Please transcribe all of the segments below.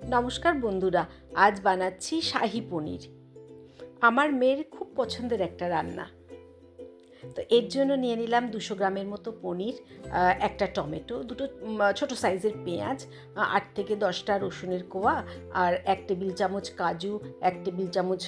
নমস্কার বন্ধুরা, আজ বানাচ্ছি শাহি পনির। আমার মেয়ের খুব পছন্দের একটা রান্না। তো এর জন্য নিয়ে নিলাম 200 গ্রামের মতো পনির, একটা টমেটো, দুটো ছোটো সাইজের পেঁয়াজ, 8 থেকে 10টা রসুনের কোয়া, আর 1 টেবিল চামচ কাজু, 1 টেবিল চামচ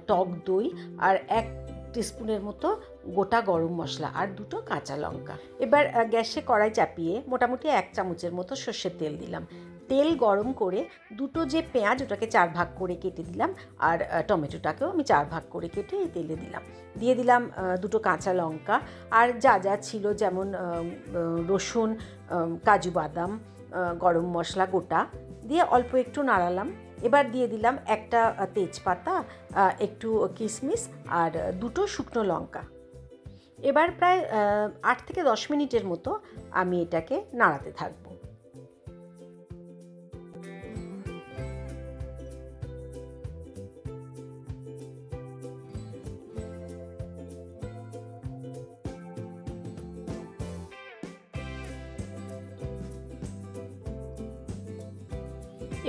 টক দই, আর 1 টিস্পুনের মতো গোটা গরম মশলা, আর 2টো কাঁচা লঙ্কা। এবার গ্যাসে কড়াই চাপিয়ে মোটামুটি 1 চামচের মতো সর্ষের তেল দিলাম। তেল গরম করে দুটো যে পেঁয়াজ, ওটাকে 4 ভাগ করে কেটে দিলাম, আর টমেটোটাকেও আমি 4 ভাগ করে কেটে এই তেলে দিলাম। দিয়ে দিলাম 2টো কাঁচা লঙ্কা, আর যা যা ছিল, যেমন রসুন, কাজু বাদাম, গরম মশলা গোটা দিয়ে অল্প একটু নাড়ালাম। এবার দিয়ে দিলাম একটা তেজপাতা, একটু কিশমিশ, আর 2টো শুকনো লঙ্কা। এবার প্রায় 8 থেকে 10 মিনিটের মতো আমি এটাকে নাড়াতে থাকবো।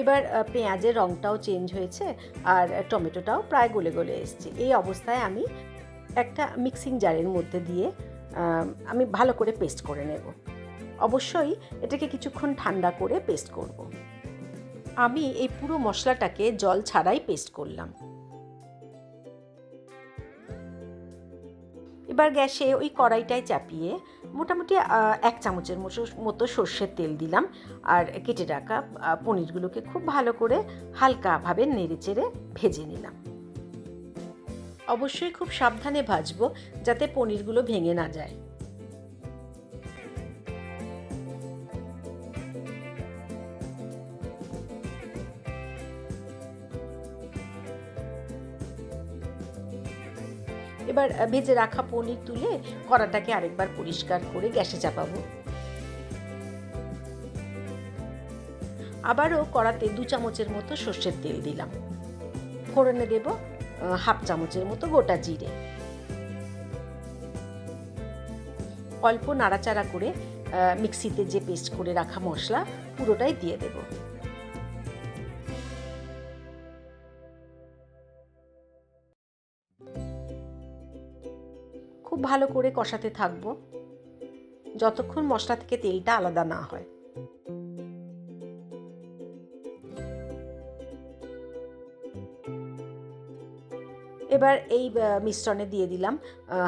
এবার পেঁয়াজের রঙটাও চেঞ্জ হয়েছে, আর টমেটোটাও প্রায় গলে গলে এসছে। এই অবস্থায় আমি একটা মিক্সিং জারের মধ্যে দিয়ে আমি ভালো করে পেস্ট করে নেব। অবশ্যই এটাকে কিছুক্ষণ ঠান্ডা করে পেস্ট করব। আমি এই পুরো মশলাটাকে জল ছাড়াই পেস্ট করলাম। এবার গ্যাসে ওই কড়াইটায় চাপিয়ে মোটামুটি 1 চামচের মতো সর্ষের তেল দিলাম, আর কেটে রাখা পনিরগুলোকে খুব ভালো করে হালকাভাবে নেড়েচেড়ে ভেজে নিলাম। অবশ্যই খুব সাবধানে ভাজবো, যাতে পনিরগুলো ভেঙে না যায়। এবার ভেজে রাখা পনির তুলে কড়াটাকে আরেকবার পরিষ্কার করে গ্যাসে চাপাবো। আবারও কড়াতে 2 চামচের মতো সর্ষের তেল দিলাম। ফোড়নে দেব 1/2 চামচের মতো গোটা জিরে। অল্প নাড়াচাড়া করে মিক্সিতে যে পেস্ট করে রাখা মশলা পুরোটাই দিয়ে দেব। খুব ভালো করে কষাতে থাকবো যতক্ষণ মশলা থেকে তেলটা আলাদা না হয়। এবার এই মিশ্রণে দিয়ে দিলাম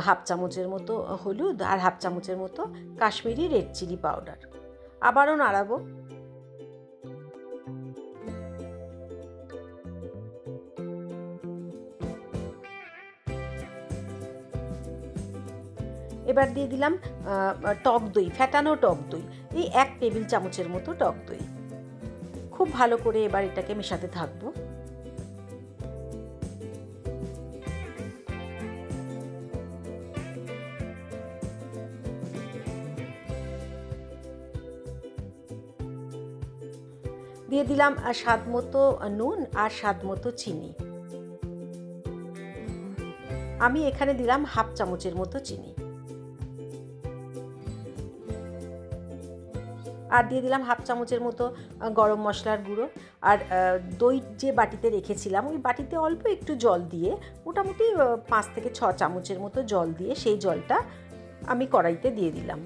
1/2 চামচের মতো হলুদ, আর 1/2 চামচের মতো কাশ্মীরি রেড চিলি পাউডার। আবারও নাড়াবো। এবার দিয়ে দিলাম টক দই, ফ্যাটানো টক দই, এই 1 টেবিল চামচের মতো টক দই। খুব ভালো করে এবার এটাকে মেশাতে থাকবো। দিয়ে দিলাম স্বাদ মতো নুন, আর স্বাদ মতো চিনি। আমি এখানে দিলাম 1/2 চামচের মতো চিনি। আর দিয়ে দিলাম 1/2 চামচের মতো গরম মশলার গুঁড়ো, আর দই যে বাটিতে রেখেছিলাম ওই বাটিতে অল্প একটু জল দিয়ে, মোটামুটি 5 থেকে 6 চামচের মতো জল দিয়ে সেই জলটা আমি কড়াইতে দিয়ে দিলাম।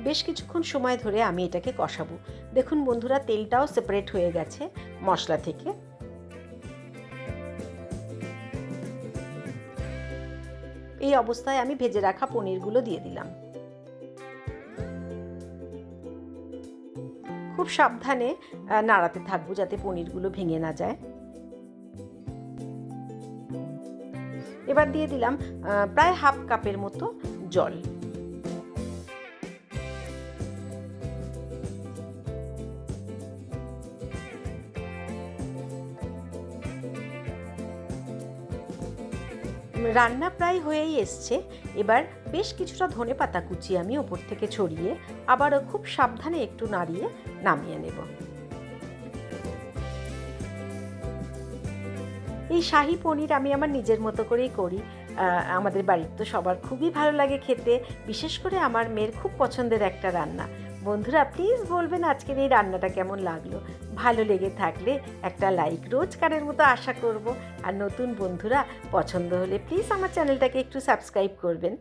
বেশ কিছুক্ষণ সময় ধরে আমি এটাকে কষাবো। দেখুন বন্ধুরা, তেলটাও সেপারেট হয়ে গেছে মশলা থেকে। এই অবস্থায় আমি ভেজে রাখা পনিরগুলো দিয়ে দিলাম। খুব সাবধানে নাড়াতে থাকবো যাতে পনিরগুলো ভেঙে না যায়। এবার দিয়ে দিলাম প্রায় 1/2 কাপের মতো জল। রান্না প্রায় হয়েই এসছে। এবার বেশ কিছুটা ধনেপাতা কুচি আমি ওপর থেকে ছড়িয়ে আবারও খুব সাবধানে একটু নাড়িয়ে নামিয়ে নেব। এই শাহি পনির আমি আমার নিজের মতো করেই করি। আমাদের বাড়ির তো সবার খুবই ভালো লাগে খেতে, বিশেষ করে আমার মেয়ের খুব পছন্দের একটা রান্না। বন্ধুরা প্লিজ বলবেন আজকের এই রান্নাটা কেমন লাগলো। ভালো লেগে থাকলে একটা লাইক রোজকারের মতো আশা করব। আর নতুন বন্ধুরা পছন্দ হলে প্লিজ আমার চ্যানেলটাকে একটু সাবস্ক্রাইব করবেন।